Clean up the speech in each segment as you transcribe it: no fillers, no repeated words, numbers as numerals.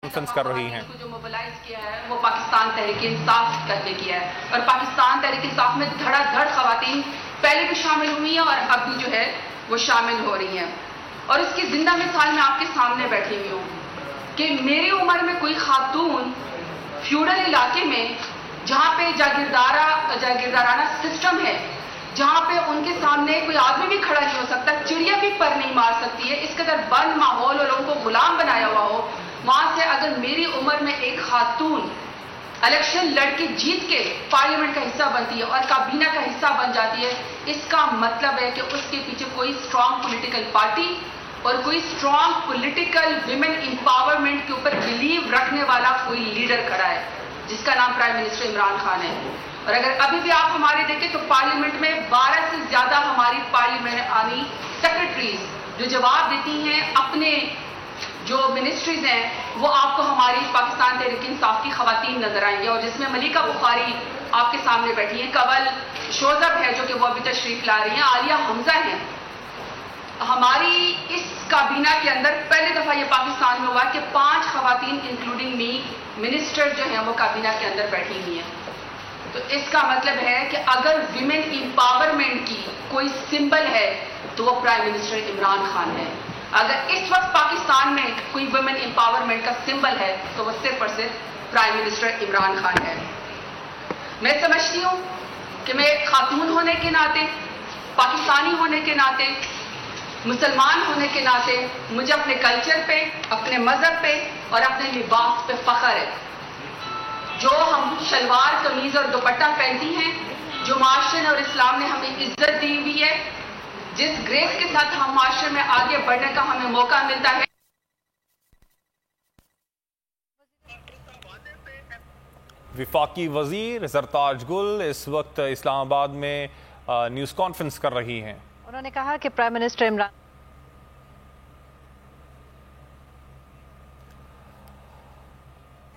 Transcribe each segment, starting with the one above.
Conference کر رہی ہیں. جو موبلائز کیا ہے وہ پاکستان تحریک انصاف کر کے کیا ہے اور پاکستان تحریک انصاف میں دھڑا دھڑ خواتین پہلے بھی شامل ہوئی ہیں اور اب بھی جو ہے وہ شامل ہو رہی ہیں. اور اس کی زندہ مثال میں آپ کے سامنے بیٹھی ہوئی ہوں کہ میری عمر میں کوئی خاتون فیوڈل علاقے میں جہاں پہ جاگیردارانہ سسٹم ہے، جہاں پہ ان کے سامنے کوئی آدمی بھی کھڑا نہیں ہو سکتا، چڑیا بھی پر نہیں مار سکتی ہے، اس قدر بند ماحول اور لوگوں کو غلام بنایا ہوا ہو، وہاں سے اگر میری عمر میں ایک خاتون الیکشن لڑ کے جیت کے پارلیمنٹ کا حصہ بنتی ہے اور کابینہ کا حصہ بن جاتی ہے، اس کا مطلب ہے کہ اس کے پیچھے کوئی اسٹرانگ پولیٹیکل پارٹی اور کوئی اسٹرانگ پولیٹیکل ویمن امپاورمنٹ کے اوپر بلیو رکھنے والا کوئی لیڈر کھڑا ہے جس کا نام پرائم منسٹر عمران خان ہے. اور اگر ابھی بھی آپ ہمارے دیکھیں تو پارلیمنٹ میں 12 سے زیادہ ہماری پارلیمنٹری سیکرٹریز جو جواب دیتی ہیں اپنے جو منسٹریز ہیں وہ آپ کو ہماری پاکستان تحریک انصاف کی خواتین نظر آئیں گے، اور جس میں ملیکہ بخاری آپ کے سامنے بیٹھی ہیں، کنول شوذب ہے جو کہ وہ ابھی تشریف لا رہی ہیں، عالیہ حمزہ ہیں. ہماری اس کابینہ کے اندر پہلی دفعہ یہ پاکستان میں ہوا کہ 5 خواتین انکلوڈنگ می منسٹر جو ہیں وہ کابینہ کے اندر بیٹھی ہوئی ہیں. تو اس کا مطلب ہے کہ اگر ویمن امپاورمنٹ کی کوئی سمبل ہے تو وہ پرائم منسٹر عمران خان ہے. اگر اس وقت پاکستان میں کوئی ویمن امپاورمنٹ کا سمبل ہے تو وہ صرف اور صرف پرائم منسٹر عمران خان ہے. میں سمجھتی ہوں کہ میں خاتون ہونے کے ناطے، پاکستانی ہونے کے ناطے، مسلمان ہونے کے ناطے مجھے اپنے کلچر پہ، اپنے مذہب پہ اور اپنے لباس پہ فخر ہے. جو ہم شلوار قمیض اور دوپٹہ پہنتی ہیں، جو معاشرے اور اسلام نے ہمیں عزت دی ہوئی ہے، جس گریس کے ساتھ ہم معاشرے میں آگے بڑھنے کا ہمیں موقع ملتا ہے. وفاقی وزیر زرتاج گل اس وقت اسلام آباد میں نیوز کانفرنس کر رہی ہیں. انہوں نے کہا کہ پرائم منسٹر عمران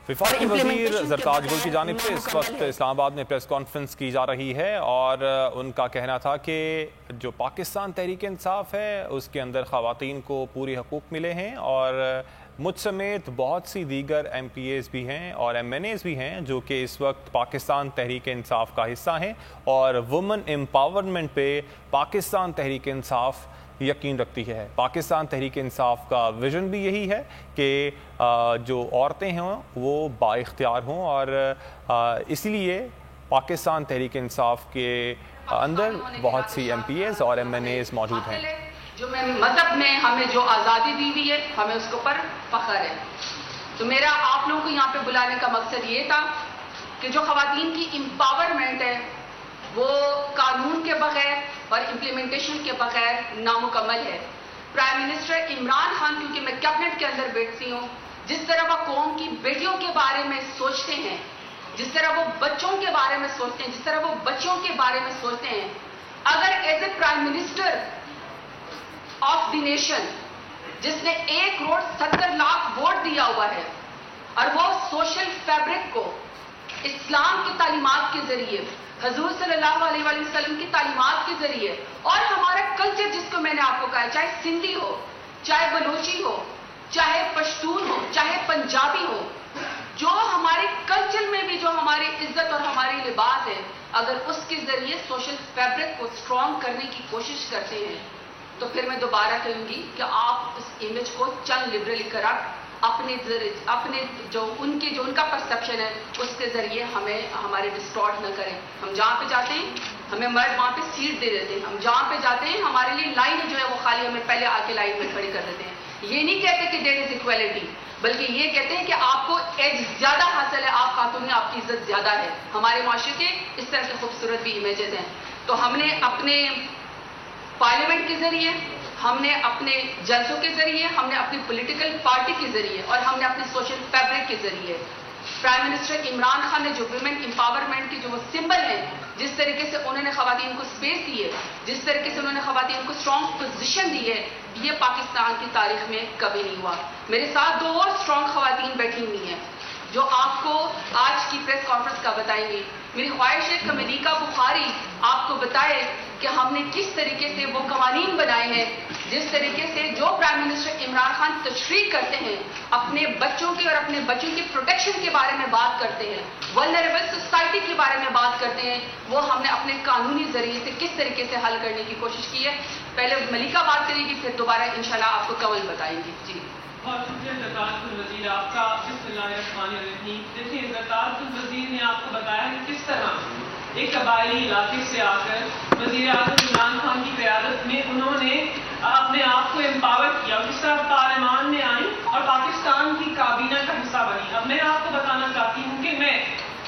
وفاقی وزیر زرتاج گل کی جانب سے اس وقت اسلام آباد میں پریس کانفرنس کی جا رہی ہے اور ان کا کہنا تھا کہ جو پاکستان تحریک انصاف ہے اس کے اندر خواتین کو پورے حقوق ملے ہیں اور مجھ سمیت بہت سی دیگر ایم پی ایز بھی ہیں اور ایم این ایز بھی ہیں جو کہ اس وقت پاکستان تحریک انصاف کا حصہ ہیں اور وومن امپاورمنٹ پہ پاکستان تحریک انصاف یقین رکھتی ہے. پاکستان تحریک انصاف کا ویژن بھی یہی ہے کہ جو عورتیں ہیں وہ با اختیار ہوں اور اس لیے پاکستان تحریک انصاف کے اندر بہت سی ایم پی ایز اور ایم این ایز موجود ہیں. جو میں مذہب میں ہمیں جو آزادی دی ہوئی ہے ہمیں اس کے اوپر فخر ہے. تو میرا آپ لوگوں کو یہاں پہ بلانے کا مقصد یہ تھا کہ جو خواتین کی امپاورمنٹ ہے وہ قانون کے بغیر اور امپلیمنٹیشن کے بغیر نامکمل ہے. پرائم منسٹر عمران خان کیونکہ میں کیبنٹ کے اندر بیٹھتی ہوں، جس طرح وہ قوم کی بیٹیوں کے بارے میں سوچتے ہیں، جس طرح وہ بچوں کے بارے میں سوچتے ہیں، جس طرح وہ بچوں کے بارے میں سوچتے ہیں، اگر as a prime minister of the nation جس نے 1,70,00,000 ووٹ دیا ہوا ہے اور وہ سوشل فیبرک کو اسلام کی تعلیمات کے ذریعے، حضور صلی اللہ علیہ وآلہ وسلم کی تعلیمات کے ذریعے اور ہمارا کلچر جس کو میں نے آپ کو کہا ہے، چاہے سندھی ہو، چاہے بلوچی ہو، چاہے پشتون ہو، چاہے پنجابی ہو، جو ہمارے کلچر میں بھی جو ہماری عزت اور ہماری لباس ہے، اگر اس کے ذریعے سوشل فیبرک کو اسٹرانگ کرنے کی کوشش کرتے ہیں تو پھر میں دوبارہ کہوں گی کہ آپ اس امیج کو چند لبرل کرپٹ اپنے جو ان کا پرسپشن ہے اس کے ذریعے ہمیں ہمارے ڈسٹارٹ نہ کریں. ہم جہاں پہ جاتے ہیں ہمیں مرد وہاں پہ سیٹ دے دیتے ہیں، ہم جہاں پہ جاتے ہیں ہمارے لیے لائن جو ہے وہ خالی ہمیں پہلے آ کے لائن میں کھڑی کر دیتے ہیں. یہ نہیں کہتے کہ دیر از اکویلٹی، بلکہ یہ کہتے ہیں کہ آپ کو ایج زیادہ حاصل ہے، آپ خاتون ہیں، آپ کی عزت زیادہ ہے. ہمارے معاشرے کے اس طرح کے خوبصورت بھی امیجز ہیں. تو ہم نے اپنے پارلیمنٹ کے ذریعے، ہم نے اپنے جلسوں کے ذریعے، ہم نے اپنی پولیٹیکل پارٹی کے ذریعے اور ہم نے اپنے سوشل فیبرک کے ذریعے پرائم منسٹر عمران خان نے جو ویمن امپاورمنٹ کی جو وہ سمبل ہیں، جس طریقے سے انہوں نے خواتین کو اسپیس دی ہے، جس طریقے سے انہوں نے خواتین کو اسٹرانگ پوزیشن دی ہے، یہ پاکستان کی تاریخ میں کبھی نہیں ہوا. میرے ساتھ 2 اور اسٹرانگ خواتین بیٹھی ہوئی ہیں جو آپ کو آج کی پریس کانفرنس کا بتائیں گی. میری خواہش ہے کہ ملیکا بخاری آپ کو بتائے کہ ہم نے کس طریقے سے وہ قوانین بنائے ہیں جس طریقے سے جو پرائم منسٹر عمران خان تشریح کرتے ہیں اپنے بچوں کی اور اپنے بچوں کی پروٹیکشن کے بارے میں بات کرتے ہیں، ولنریبل سوسائٹی کے بارے میں بات کرتے ہیں، وہ ہم نے اپنے قانونی ذریعے سے کس طریقے سے حل کرنے کی کوشش کی ہے. پہلے ملیکا بات کرے گی، پھر دوبارہ انشاءاللہ آپ کو کنول بتائیں گی. جی بہت شکریہ زکوٰۃ الوزیر آپ کا. بسم اللہ الرحمن الرحیم. دیکھیے زکوٰۃ الوزیر نے آپ کو بتایا کہ کس طرح ایک قبائلی علاقے سے آ کر وزیر اعظم عمران خان کی قیادت میں انہوں نے اپنے آپ کو امپاور کیا اور کس طرح پارلیمان میں آئیں اور پاکستان کی کابینہ کا حصہ بنی. اب میں آپ کو بتانا چاہتی ہوں کہ میں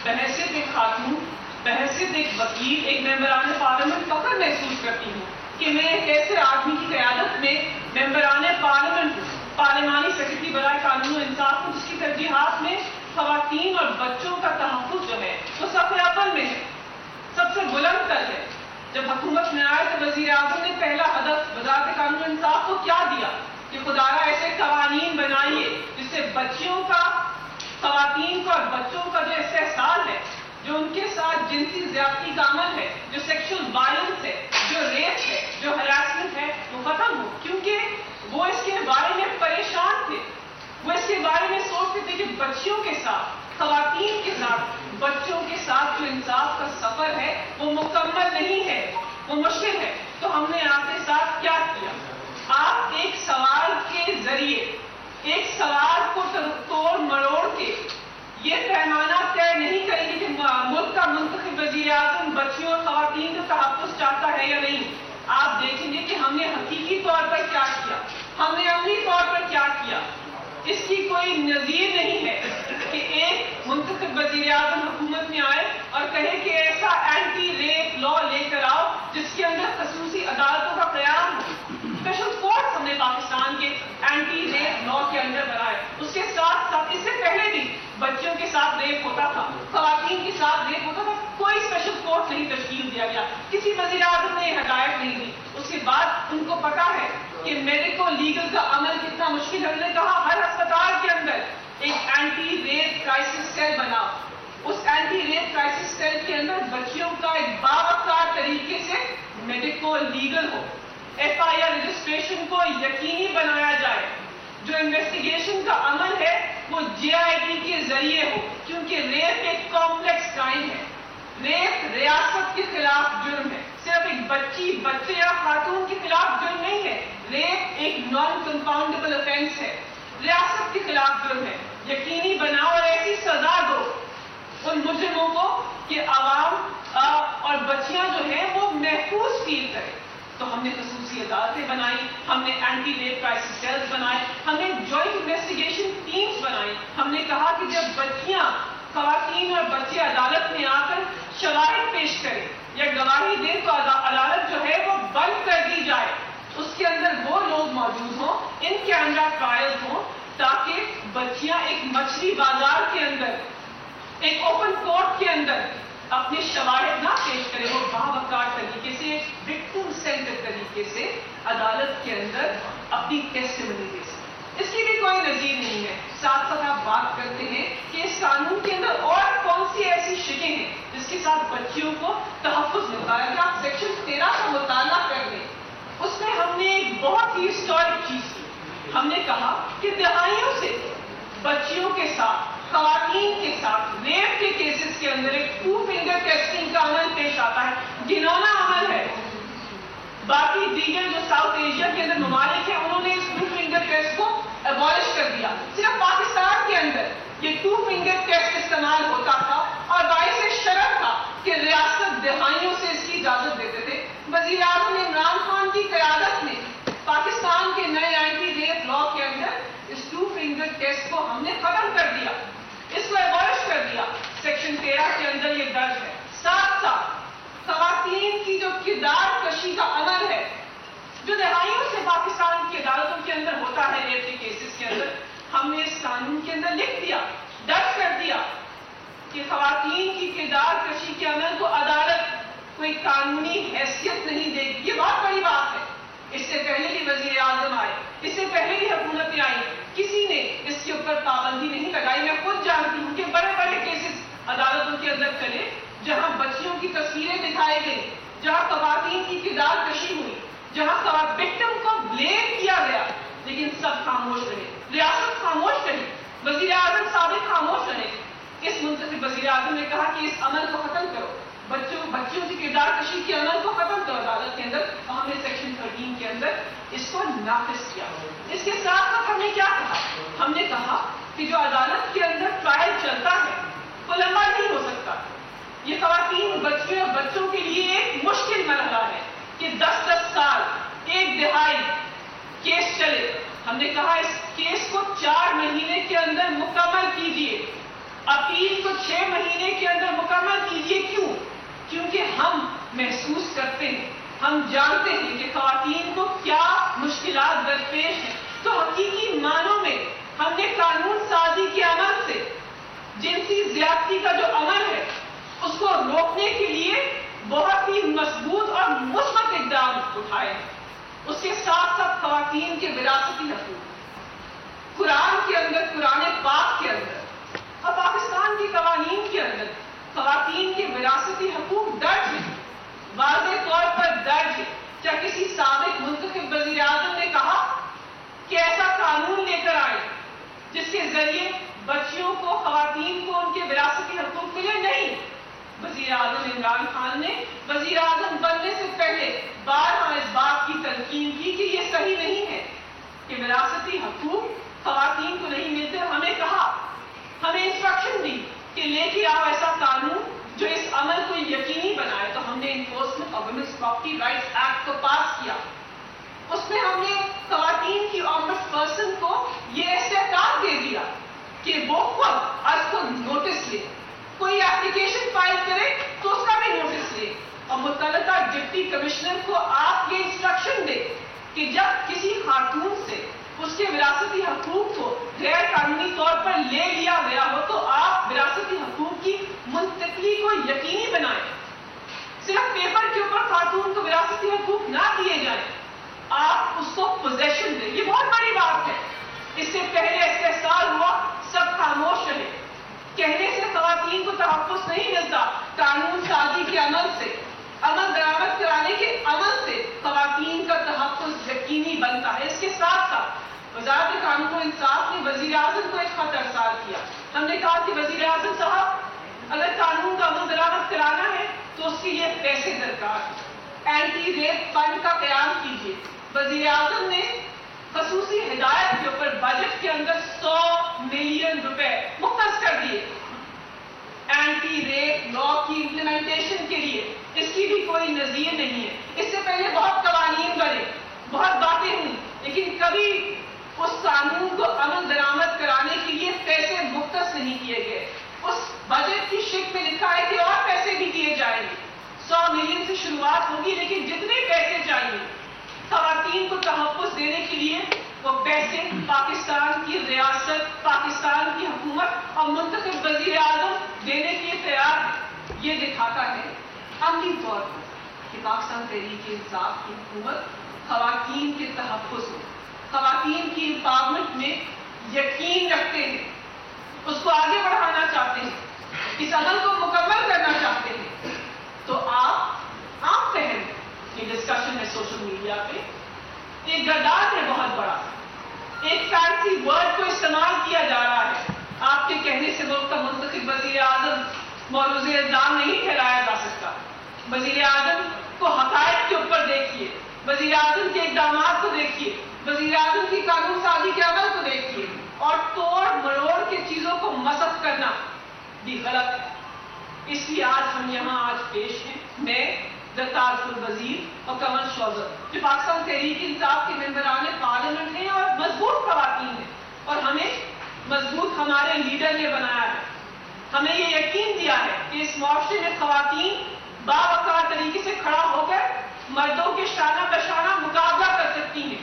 بحیثیت ایک خاتون، بحیثیت ایک وکیل، ایک ممبران پارلیمنٹ فخر محسوس کرتی ہوں کہ میں ایک ایسے آدمی کی قیادت میں ممبران پارلیمنٹ پارلیمانی سیکرٹری برائے قانون و انصاف ہوں جس کی ترجیحات میں خواتین اور بچوں کا تحفظ جو ہے وہ صف اول میں ہے، سب سے بلند تر ہے. جب حکومت میں آئے تو وزیر اعظم نے پہلا ہدف وزارت قانون و انصاف کو کیا دیا کہ خدارا ایسے قوانین بنائیے جس سے بچیوں کا، خواتین کو اور بچوں کا جو استحصال ہے، جو ان کے ساتھ جنسی زیادتی کا عمل ہے، جو سیکشل وائلنس ہے، جو ریپ ہے، جو ہراسمنٹ ہے، وہ ختم ہو. کیونکہ وہ اس کے بارے میں پریشان تھے، وہ اس کے بارے میں سوچتے تھے کہ بچیوں کے ساتھ، خواتین کے ساتھ، بچوں کے ساتھ جو انصاف کا سفر ہے وہ مکمل نہیں ہے، وہ مشکل ہے. تو ہم نے آپ کے ساتھ کیا کیا؟ آپ ایک سوال کے ذریعے ایک سوال کو توڑ مروڑ کے یہ پیمانہ طے نہیں کریں گے کہ ملک کا منتخب وزیر اعظم بچیوں اور خواتین کا تحفظ چاہتا ہے یا نہیں. آپ دیکھیں گے کہ ہم نے حقیقی طور پر کیا کیا، ہم نے عملی طور پر کیا کیا. اس کی کوئی نظیر نہیں ہے کہ ایک منتخب وزیر اعظم حکومت میں آئے اور کہے کہ ایسا اینٹی ریپ لا لے کر آؤ جس کے اندر خصوصی عدالتوں کا قیام ہو. اسپیشل کورٹس ہم نے پاکستان کے اینٹی ریپ لا کے اندر بنائے. اس کے ساتھ ساتھ اس سے پہلے بھی بچوں کے ساتھ ریپ ہوتا تھا، خواتین کے ساتھ ریپ ہوتا تھا، کوئی اسپیشل کورٹ نہیں تشکیل دیا گیا، کسی وزیر اعظم نے ہدایت نہیں دی. اس کے بعد ان کو پتا ہے کہ میڈیکو لیگل کا عمل کتنا مشکل ہے. انہوں نے کہا ہر ہسپتال کے اندر ایک اینٹی ریپ کرائسس سیل بناؤ. اس اینٹی ریپ کرائسس سیل کے اندر بچیوں کا ایک باوقار طریقے سے میڈیکو لیگل ہو. ایف آئی آر رجسٹریشن کو یقینی بنایا جائے. جو انویسٹیگیشن کا عمل ہے وہ جے آئی ٹی کے ذریعے ہو، کیونکہ ریپ ایک کمپلیکس کرائم ہے. ریپ ریاست کے خلاف جرم ہے، صرف ایک بچے یا خاتون کے خلاف جرم نہیں ہے. ریپ ایک نان کمپاؤنڈیبل افینس ہے، ریاست کے خلاف جرم ہے. یقینی بناؤ اور ایسی سزا دو ان مجرموں کو کہ عوام اور بچیاں جو ہیں وہ محفوظ فیل کریں. تو ہم نے خصوصی عدالتیں بنائی، ہم نے اینٹی ریپ کرائسس سیلز بنائے، ہم نے جوائنٹ انویسٹیگیشن ٹیمز بنائی. ہم نے کہا کہ جب بچیاں، خواتین اور بچے عدالت میں آ کر شواہد پیش کریں یا گواہی دیں تو عدالت جو ہے وہ بند کر دی جائے. اس کے اندر وہ لوگ موجود ہوں، ان کیمرہ ٹرائل ہوں، تاکہ بچیاں ایک مچھلی بازار کے اندر، ایک اوپن کورٹ کے اندر اپنے شواہد نہ پیش کریں. وہ باوقار طریقے سے، وکٹم سینٹر طریقے سے عدالت کے اندر اپنی ٹیسٹیمنی دے سکیں. اس کی بھی کوئی نظیر نہیں ہے. ساتھ ساتھ آپ بات کرتے ہیں کہ اس قانون کے اندر اور کون سی ایسی شکیں ہیں جس کے ساتھ بچیوں کو تحفظ ملتا ہے. کہ آپ سیکشن 13 کا مطالعہ کر لیں، اس میں ہم نے ایک بہت ہی ہسٹورک چیز کی. ہم نے کہا کہ دہائیوں سے بچیوں کے ساتھ، خواتین کے ساتھ ریپ کے کیسز کے اندر ایک 2 فنگر ٹیسٹنگ کا عمل پیش آتا ہے. گھنونا عمل ہے. باقی دیگر جو ساؤتھ ایشیا کے اندر ممالک ہیں انہوں نے اس 2 فنگر ٹیسٹ کو ایبالش کر دیا. صرف پاکستان کے اندر یہ 2 فنگر ٹیسٹ استعمال ہوتا تھا اور باعث شرف تھا کہ ریاست دہائیوں سے اس کی اجازت دیتے تھے. وزیر اعظم عمران خان کی قیادت میں پاکستان کے نئے اینٹی ریپ لا کے اندر اس 2 فنگر ٹیسٹ کو ہم نے ختم کر دیا، اس کو ایبالش کر دیا. سیکشن 13 کے اندر یہ درج ہے. ساتھ ساتھ خواتین کی جو کردار کشی کا عمل ہے جو دہائیوں سے پاکستان کی عدالتوں کے اندر ہوتا ہے ریپ کے کیسز کے اندر، ہم نے اس قانون کے اندر لکھ دیا، درج کر دیا کہ خواتین کی کردار کشی کے عمل کو عدالت کوئی قانونی حیثیت نہیں دے گی. یہ بہت بڑی بات ہے. اس سے پہلے بھی وزیر اعظم آئے، اس سے پہلے بھی حکومتیں آئی، کسی نے اس کے اوپر پابندی نہیں لگائی. میں خود جانتی ہوں کہ بڑے بڑے کیسز عدالتوں کے اندر چلے جہاں تصویریں دکھائی گئی جہاں خواتین کی کردار کشی ہوئی، جہاں وکٹم کو بلیم کیا گیا، لیکن سب خاموش رہے، ریاست خاموش رہی، وزیر اعظم سابق خاموش رہے۔ اس منتخب وزیر اعظم نے کہا کہ اس عمل کو ختم کرو، بچیوں کی کردار کشی کے عمل کو ختم کرو عدالت کے اندر، اور ہم نے سیکشن 13 کے اندر اس کو نافذ کیا۔ اس کے ساتھ ساتھ ہم نے کیا کہا؟ ہم نے کہا کہ جو عدالت کے اندر ٹرائل چلتا ہے وہ لمبا نہیں ہو سکتا۔ یہ خواتین، بچیوں اور بچوں کے لیے ایک مشکل مرحلہ ہے کہ 10 سال، ایک دہائی کیس چلے۔ ہم نے کہا اس کیس کو 4 مہینے کے اندر مکمل کیجیے، اپیل کو 6 مہینے کے اندر مکمل کیجیے۔ کیوں؟ کیونکہ ہم محسوس کرتے ہیں، ہم جانتے ہیں کہ خواتین کو کیا مشکلات درپیش ہیں۔ تو حقیقی معنوں میں ہم نے قانون سازی کے عمل سے جنسی زیادتی کا جو عمل ہے اس کو روکنے کے لیے بہت ہی مضبوط اور مثبت اقدام اٹھائے ہیں۔ اس کے ساتھ ساتھ خواتین کے وراثتی حقوق قرآن کے اندر، قرآن پاک کے اندر اور پاکستان کی قوانین کے اندر خواتین کے وراثتی حقوق درج ہیں، واضح طور پر درج ہے۔ کیا کسی سابق منتخب وزیر اعظم نے کہا کہ ایسا قانون لے کر آئے جس کے ذریعے بچیوں کو، خواتین کو ان کے وراثتی حقوق ملے؟ نہیں۔ وزیر اعظم عمران خان نے وزیر اعظم بننے سے پہلے بارہا اس بات کی تلقین کی کہ یہ صحیح نہیں ہے کہ وراثتی حقوق خواتین کو نہیں ملتے۔ ہمیں کہا، ہمیں انسٹرکشن دی کہ لے کے آؤ ایسا قانون جو اس عمل کو یقینی بنائے۔ تو ہم نے enforcement of women's property rights act کو پاس کیا۔ اس میں ہم نے خواتین کی آمبڈ پرسن کو یہ استحقاق دے دیا کہ وہ خود از کو نوٹس لے، کوئی اپلیکیشن فائل کرے تو اس کا بھی نوٹس لے، اور متعلقہ ڈپٹی کمشنر کو آپ یہ انسٹرکشن دے کہ جب کسی خاتون سے اس کے وراثتی حقوق کو غیر قانونی طور پر لے لیا گیا ہو تو آپ وراثتی حقوق کی منتقلی کو یقینی بنائیں۔ صرف پیپر کے اوپر خاتون کو وراثتی حقوق نہ دیے جائیں، آپ اس کو پوزیشن دیں۔ یہ بہت بڑی بات ہے۔ اس سے پہلے استحصال ہوا، سب خاموش رہے۔ کہنے سے خواتین کو تحفظ نہیں ملتا، قانون سازی کے عمل سے، عمل درآمد کرانے کے عمل سے خواتین کا تحفظ یقینی بنتا ہے۔ اس کے ساتھ ساتھ وزارت قانون و انصاف نے وزیر اعظم کو ایک خط ارسال کیا۔ ہم نے کہا کہ وزیر اعظم صاحب، اگر قانون کا عمل درآمد کرانا ہے تو اس کے لیے پیسے درکار ہیں، اینٹی ریپ فنڈ کا قیام کیجیے۔ وزیر اعظم نے خصوصی ہدایت کے اوپر بجٹ کے اندر 100 ملین روپے مختص کر دیے اینٹی ریپ لا کی امپلیمنٹیشن کے لیے۔ اس کی بھی کوئی نظیر نہیں ہے۔ اس سے پہلے بہت قوانین بنے، بہت باتیں ہوئی، لیکن کبھی اس قانون کو عمل درآمد کرانے کے لیے پیسے مختص نہیں کیے گئے۔ اس بجٹ کی شک میں لکھا ہے کہ اور پیسے بھی دیے جائیں گے، 100 ملین سے شروعات ہوگی، لیکن جتنے پیسے چاہیے خواتین کو تحفظ دینے کے لیے وہ پیسے پاکستان کی ریاست، پاکستان کی حکومت اور منتخب وزیر اعظم دینے کے لیے تیار ہے۔ یہ دکھاتا ہے عملی طور پر کہ پاکستان تحریک انصاف کی حکومت خواتین کے تحفظ میں، خواتین کی امپاورمنٹ میں یقین رکھتے ہیں، اس کو آگے بڑھانا چاہتے ہیں، اس عمل کو مکمل کرنا چاہتے ہیں۔ تو آپ عام فہم کی ڈسکشن ہے سوشل میڈیا پہ، ایک گردان ہے بہت بڑا، ایک فینسی ورڈ کو استعمال کیا جا رہا ہے۔ آپ کے کہنے سے ملک کا منتخب وزیر اعظم موروث الزام نہیں ٹھہرایا جا سکتا۔ وزیر اعظم کو حقائق کے اوپر دیکھیے، وزیر اعظم کے اقدامات کو دیکھیے، وزیر اعظم کی قانون سازی کے عمل کو دیکھیے، اور توڑ مروڑ کے چیزوں کو مسخ کرنا بھی غلط ہے۔ اس لیے آج ہم یہاں پیش ہیں، میں دستار الوزیر اور کمل شوذر جو پاکستان تحریک انصاف کے ممبران پارلیمنٹ ہیں اور مضبوط خواتین ہیں، اور ہمیں مضبوط ہمارے لیڈر نے بنایا ہے۔ ہمیں یہ یقین دیا ہے کہ اس معاشرے میں خواتین باوقار طریقے سے کھڑا ہو کر مردوں کے شانہ بشانہ مقابلہ کر سکتی ہیں،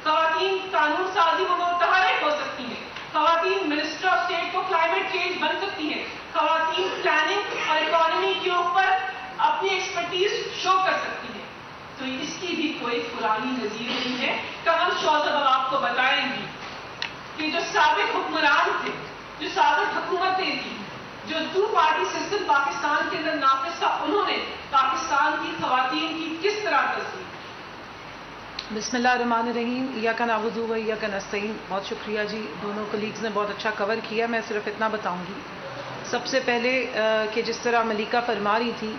خواتین قانون سازی میں متحرک ہو سکتی ہیں، خواتین منسٹر آف اسٹیٹ کو کلائمیٹ چینج بن سکتی ہیں، خواتین پلاننگ اور اکانومی کے اوپر اپنی ایکسپرٹیز شو کر سکتی ہیں۔ تو اس کی بھی کوئی پرانی نظیر نہیں ہے۔ کمل شوذر اب آپ کو بتائیں گی کہ جو سابق حکمران تھے، جو سابق حکومتیں تھیں، جو 2 پارٹی سسٹم پاکستان کے اندر نافذ تھا، انہوں نے پاکستان کی خواتین کی کس طرح تصویر؟ بسم اللہ الرحمن الرحیم، ایاک نعبد و ایاک نستعین۔ بہت شکریہ جی، دونوں کلیگز نے بہت اچھا کور کیا۔ میں صرف اتنا بتاؤں گی سب سے پہلے کہ جس طرح ملیکہ فرما رہی تھی،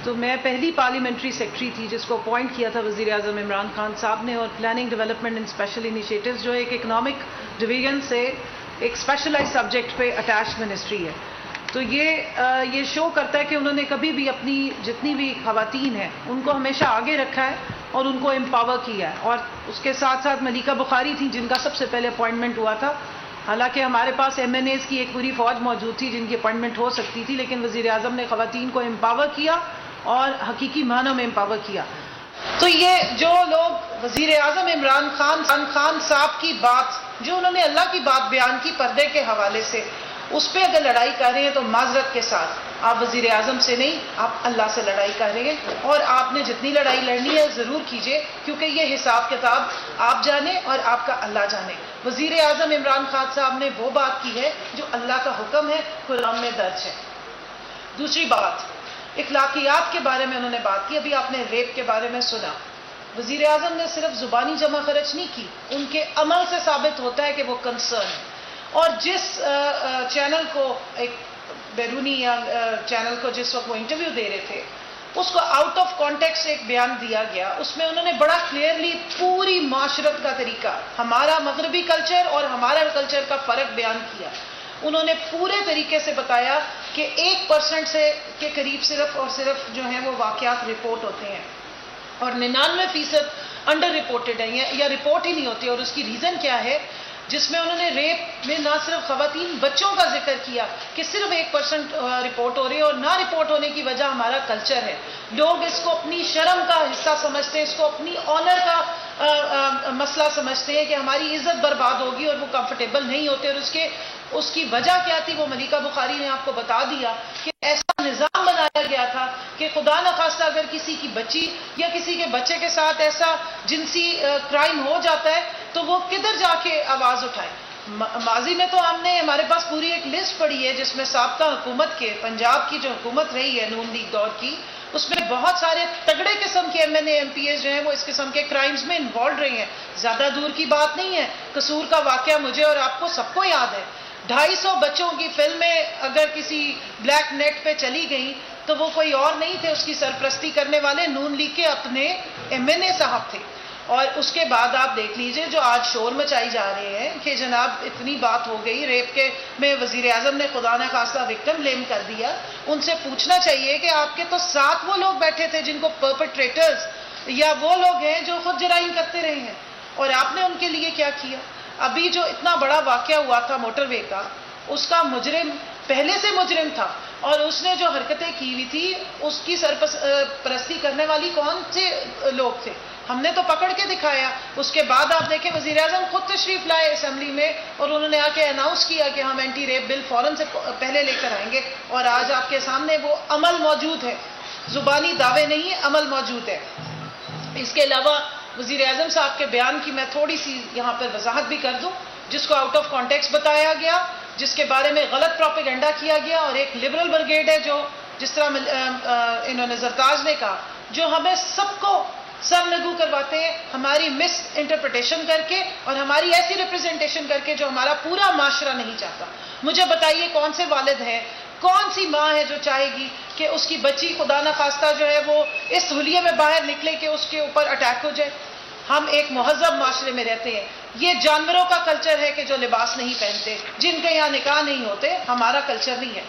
تو میں پہلی پارلیمنٹری سیکرٹری تھی جس کو اپوائنٹ کیا تھا وزیر اعظم عمران خان صاحب نے، اور planning development and special initiatives جو ایک اکنامک ڈویژن سے ایک اسپیشلائز سبجیکٹ پہ اٹیچ منسٹری ہے۔ تو یہ شو کرتا ہے کہ انہوں نے کبھی بھی اپنی جتنی بھی خواتین ہیں ان کو ہمیشہ آگے رکھا ہے اور ان کو امپاور کیا ہے۔ اور اس کے ساتھ ساتھ ملیکہ بخاری تھیں جن کا سب سے پہلے اپوائنٹمنٹ ہوا تھا، حالانکہ ہمارے پاس MNAs کی ایک پوری فوج موجود تھی جن کی اپوائنٹمنٹ ہو سکتی تھی، لیکن وزیر اعظم نے خواتین کو امپاور کیا اور حقیقی معنوں میں امپاور کیا۔ تو یہ جو لوگ وزیر اعظم عمران خان صاحب کی بات، جو انہوں نے اللہ کی بات بیان کی پردے کے حوالے سے، اس پہ اگر لڑائی کر رہے ہیں تو معذرت کے ساتھ آپ وزیر اعظم سے نہیں، آپ اللہ سے لڑائی کر رہے ہیں، اور آپ نے جتنی لڑائی لڑنی ہے ضرور کیجئے، کیونکہ یہ حساب کتاب آپ جانیں اور آپ کا اللہ جانے۔ وزیر اعظم عمران خان صاحب نے وہ بات کی ہے جو اللہ کا حکم ہے، قرآن میں درج ہے۔ دوسری بات، اخلاقیات کے بارے میں انہوں نے بات کی۔ ابھی آپ نے ریپ کے بارے میں سنا، وزیر اعظم نے صرف زبانی جمع خرچ نہیں کی، ان کے عمل سے ثابت ہوتا ہے کہ وہ کنسرن ہے۔ اور جس چینل کو، ایک بیرونی چینل کو جس وقت وہ انٹرویو دے رہے تھے، اس کو آؤٹ آف کانٹیکسٹ ایک بیان دیا گیا، اس میں انہوں نے بڑا کلیئرلی پوری معاشرت کا طریقہ، ہمارا مغربی کلچر اور ہمارا کلچر کا فرق بیان کیا۔ انہوں نے پورے طریقے سے بتایا کہ 1% سے کے قریب صرف اور صرف جو ہیں وہ واقعات رپورٹ ہوتے ہیں، اور 99% انڈر رپورٹڈ ہیں یا رپورٹ ہی نہیں ہوتے۔ اور اس کی ریزن کیا ہے، جس میں انہوں نے ریپ میں نہ صرف خواتین، بچوں کا ذکر کیا کہ صرف 1% رپورٹ ہو رہی ہے، اور نہ رپورٹ ہونے کی وجہ ہمارا کلچر ہے۔ لوگ اس کو اپنی شرم کا حصہ سمجھتے ہیں، اس کو اپنی آنر کا مسئلہ سمجھتے ہیں کہ ہماری عزت برباد ہوگی، اور وہ کمفرٹیبل نہیں ہوتے۔ اور اس کی وجہ کیا تھی، وہ ملیکہ بخاری نے آپ کو بتا دیا کہ ایسا نظام بنایا گیا تھا کہ خدا نخواستہ اگر کسی کی بچی یا کسی کے بچے کے ساتھ ایسا جنسی کرائم ہو جاتا ہے تو وہ کدھر جا کے آواز اٹھائے۔ ماضی میں تو ہم نے، ہمارے پاس پوری ایک لسٹ پڑی ہے جس میں سابقہ حکومت کے، پنجاب کی جو حکومت رہی ہے نون لیگ دور کی، اس میں بہت سارے تگڑے قسم کے MNA MPs جو ہیں وہ اس قسم کے کرائمز میں انوالوڈ رہے ہیں۔ زیادہ دور کی بات نہیں ہے، قصور کا واقعہ مجھے اور آپ کو سب کو یاد ہے۔ 250 بچوں کی فلمیں اگر کسی بلیک نیٹ پہ چلی گئیں تو وہ کوئی اور نہیں تھے، اس کی سرپرستی کرنے والے نون لیگ کے اپنے MNA صاحب تھے۔ اور اس کے بعد آپ دیکھ لیجئے جو آج شور مچائی جا رہے ہیں کہ جناب اتنی بات ہو گئی ریپ کے میں، وزیر اعظم نے خدا نہ خواستہ وکٹم بلیم کر دیا۔ ان سے پوچھنا چاہیے کہ آپ کے تو ساتھ وہ لوگ بیٹھے تھے جن کو پرپیٹریٹرز یا وہ لوگ ہیں جو خود جرائم کرتے رہے ہیں، اور آپ نے ان کے لیے کیا کیا؟ ابھی جو اتنا بڑا واقعہ ہوا تھا موٹر وے کا، اس کا مجرم پہلے سے مجرم تھا، اور اس نے جو حرکتیں کی ہوئی تھی اس کی سرپرستی کرنے والی کون سے لوگ تھے، ہم نے تو پکڑ کے دکھایا۔ اس کے بعد آپ دیکھیں وزیر اعظم خود تشریف لائے اسمبلی میں، اور انہوں نے آ کے اناؤنس کیا کہ ہم اینٹی ریپ بل فوراً سے پہلے لے کر آئیں گے، اور آج آپ کے سامنے وہ عمل موجود ہے، زبانی دعوے نہیں، عمل موجود ہے۔ اس کے علاوہ وزیر اعظم صاحب کے بیان کی میں تھوڑی سی یہاں پر وضاحت بھی کر دوں، جس کو آؤٹ آف کانٹیکسٹ بتایا گیا، جس کے بارے میں غلط پروپیگنڈا کیا گیا، اور ایک لبرل بریگیڈ ہے جو جس طرح انہوں نے زرتاج نے کہا، جو ہمیں سب کو سر نگو کرواتے ہیں ہماری مس انٹرپریٹیشن کر کے اور ہماری ایسی ریپرزینٹیشن کر کے جو ہمارا پورا معاشرہ نہیں چاہتا۔ مجھے بتائیے کون سے والد ہیں، کون سی ماں ہے جو چاہے گی کہ اس کی بچی خدا نخواستہ جو ہے وہ اس حلیے میں باہر نکلے کہ اس کے اوپر اٹیک ہو جائے؟ ہم ایک مہذب معاشرے میں رہتے ہیں۔ یہ جانوروں کا کلچر ہے کہ جو لباس نہیں پہنتے، جن کے یہاں نکاح نہیں ہوتے، ہمارا کلچر نہیں ہے۔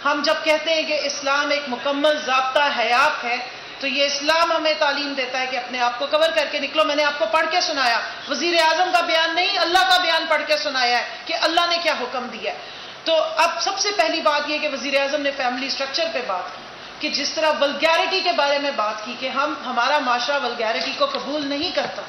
ہم جب کہتے ہیں کہ اسلام ایک مکمل ضابطہ حیات ہے، تو یہ اسلام ہمیں تعلیم دیتا ہے کہ اپنے آپ کو کور کر کے نکلو۔ میں نے آپ کو پڑھ کے سنایا، وزیر اعظم کا بیان نہیں، اللہ کا بیان پڑھ کے سنایا ہے کہ اللہ نے کیا حکم دیا ہے۔ تو اب سب سے پہلی بات یہ کہ وزیر اعظم نے فیملی سٹرکچر پہ بات کی، کہ جس طرح ولگیرٹی کے بارے میں بات کی کہ ہمارا معاشرہ ولگیرٹی کو قبول نہیں کرتا۔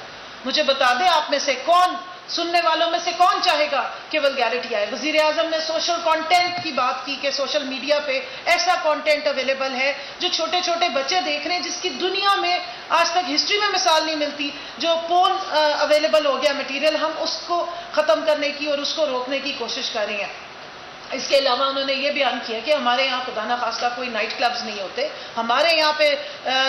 مجھے بتا دیں آپ میں سے کون، سننے والوں میں سے کون چاہے گا کہ ولگیرٹی آئے؟ وزیر اعظم نے سوشل کانٹینٹ کی بات کی کہ سوشل میڈیا پہ ایسا کانٹینٹ اویلیبل ہے جو چھوٹے چھوٹے بچے دیکھ رہے ہیں، جس کی دنیا میں آج تک ہسٹری میں مثال نہیں ملتی۔ جو پورن اویلیبل ہو گیا مٹیریل، ہم اس کو ختم کرنے کی اور اس کو روکنے کی کوشش کر رہے ہیں۔ اس کے علاوہ انہوں نے یہ بیان کیا کہ ہمارے یہاں خدا نخواستہ کوئی نائٹ کلبز نہیں ہوتے، ہمارے یہاں پہ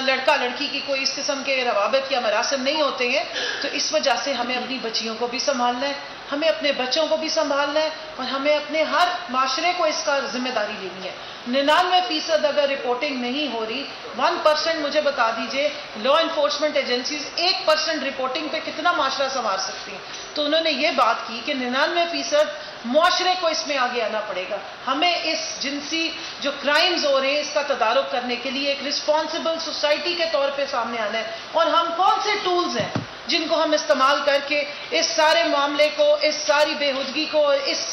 لڑکا لڑکی کی کوئی اس قسم کے روابط یا مراسم نہیں ہوتے ہیں، تو اس وجہ سے ہمیں اپنی بچیوں کو بھی سنبھالنا ہے، ہمیں اپنے بچوں کو بھی سنبھالنا ہے، اور ہمیں اپنے ہر معاشرے کو اس کا ذمہ داری لینی ہے۔ 99% اگر رپورٹنگ نہیں ہو رہی، 1% مجھے بتا دیجئے لا انفورسمنٹ ایجنسیز 1% رپورٹنگ پہ کتنا معاشرہ سنوار سکتی ہیں؟ تو انہوں نے یہ بات کی کہ 99% معاشرے کو اس میں آگے آنا پڑے گا، ہمیں اس جنسی جو کرائمز ہو رہے ہیں اس کا تدارک کرنے کے لیے ایک رسپانسبل سوسائٹی کے طور پہ سامنے آنا ہے، اور ہم کون سے ٹولز ہیں جن کو ہم استعمال کر کے اس سارے معاملے کو، اس ساری بےہودگی کو، اس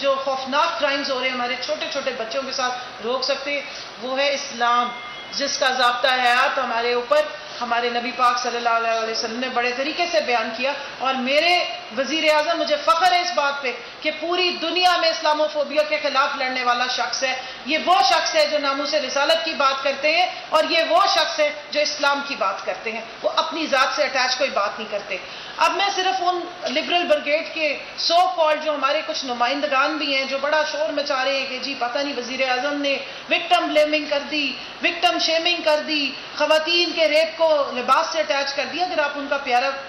جو خوفناک کرائمز ہو رہے ہیں ہمارے چھوٹے چھوٹے بچوں کے ساتھ روک سکتے ہیں، وہ ہے اسلام، جس کا ضابطہ حیات ہمارے اوپر ہمارے نبی پاک صلی اللہ علیہ وسلم نے بڑے طریقے سے بیان کیا۔ اور میرے وزیر اعظم، مجھے فخر ہے اس بات پہ کہ پوری دنیا میں اسلاموفوبیا کے خلاف لڑنے والا شخص ہے، یہ وہ شخص ہے جو ناموس رسالت کی بات کرتے ہیں، اور یہ وہ شخص ہے جو اسلام کی بات کرتے ہیں، وہ اپنی ذات سے اٹیچ کوئی بات نہیں کرتے۔ اب میں صرف ان لبرل بریگیڈ کے سو کالڈ جو ہمارے کچھ نمائندگان بھی ہیں جو بڑا شور مچا رہے ہیں کہ جی پتہ نہیں وزیر اعظم نے وکٹم بلیمنگ کر دی، وکٹم شیمنگ کر دی، خواتین کے ریپ کو لباس سے اٹیچ کر دیا، اگر آپ ان کا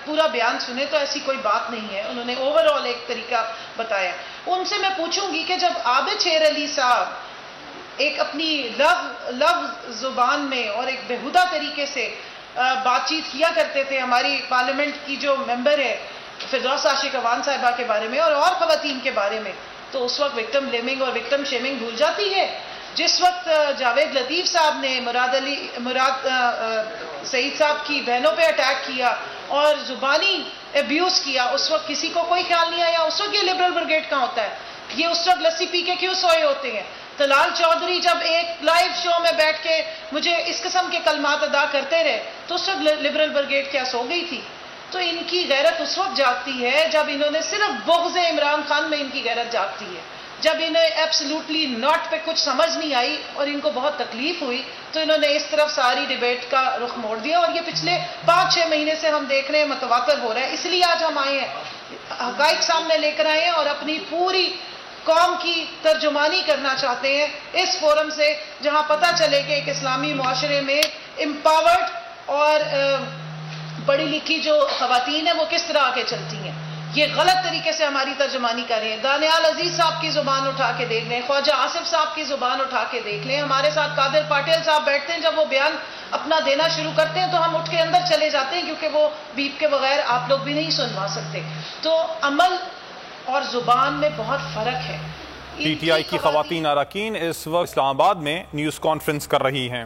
پورا بیان سنیں تو ایسی کوئی بات نہیں ہے، انہوں نے اوور آل ایک طریقہ بتایا۔ ان سے میں پوچھوں گی کہ جب عابد شیر علی صاحب ایک اپنی لفظ زبان میں اور ایک بےہودہ طریقے سے بات چیت کیا کرتے تھے ہماری پارلیمنٹ کی جو ممبر ہے فردوس عاشق اوان صاحبہ کے بارے میں اور خواتین کے بارے میں، تو اس وقت وکٹم بلیمنگ اور وکٹم شیمنگ بھول جاتی ہے؟ جس وقت جاوید لطیف صاحب نے مراد سعید صاحب کی بہنوں پہ اٹیک کیا اور زبانی ابیوز کیا، اس وقت کسی کو کوئی خیال نہیں آیا؟ اس وقت یہ لبرل بریگیڈ کہاں ہوتا ہے؟ یہ اس وقت لسی پی کے کیوں سوئے ہوتے ہیں؟ طلال چودھری جب ایک لائیو شو میں بیٹھ کے مجھے اس قسم کے کلمات ادا کرتے رہے تو اس وقت لبرل بریگیڈ کیا سو گئی تھی؟ تو ان کی غیرت اس وقت جاگتی ہے جب انہوں نے صرف بغض عمران خان میں ان کی غیرت جاگتی ہے، جب انہیں ایبسلوٹلی ناٹ پہ کچھ سمجھ نہیں آئی اور ان کو بہت تکلیف ہوئی تو انہوں نے اس طرف ساری ڈیبیٹ کا رخ موڑ دیا، اور یہ پچھلے 5-6 مہینے سے ہم دیکھ رہے ہیں متواتر ہو رہا ہے۔ اس لیے آج ہم آئے ہیں، حقائق سامنے لے کر آئے ہیں اور اپنی پوری قوم کی ترجمانی کرنا چاہتے ہیں اس فورم سے، جہاں پتہ چلے کہ ایک اسلامی معاشرے میں امپاورڈ اور پڑھی لکھی جو خواتین ہیں وہ کس طرح آگے چلتی ہیں۔ یہ غلط طریقے سے ہماری ترجمانی کر رہے ہیں۔ دانیال عزیز صاحب کی زبان اٹھا کے دیکھ لیں، خواجہ آصف صاحب کی زبان اٹھا کے دیکھ لیں، ہمارے ساتھ قادر پاٹل صاحب بیٹھتے ہیں، جب وہ بیان اپنا دینا شروع کرتے ہیں تو ہم اٹھ کے اندر چلے جاتے ہیں کیونکہ وہ بیپ کے بغیر آپ لوگ بھی نہیں سنوا سکتے۔ تو عمل اور زبان میں بہت فرق ہے۔ پی ٹی آئی کی خواتین اراکین اس وقت اسلام آباد میں نیوز کانفرنس کر رہی ہیں۔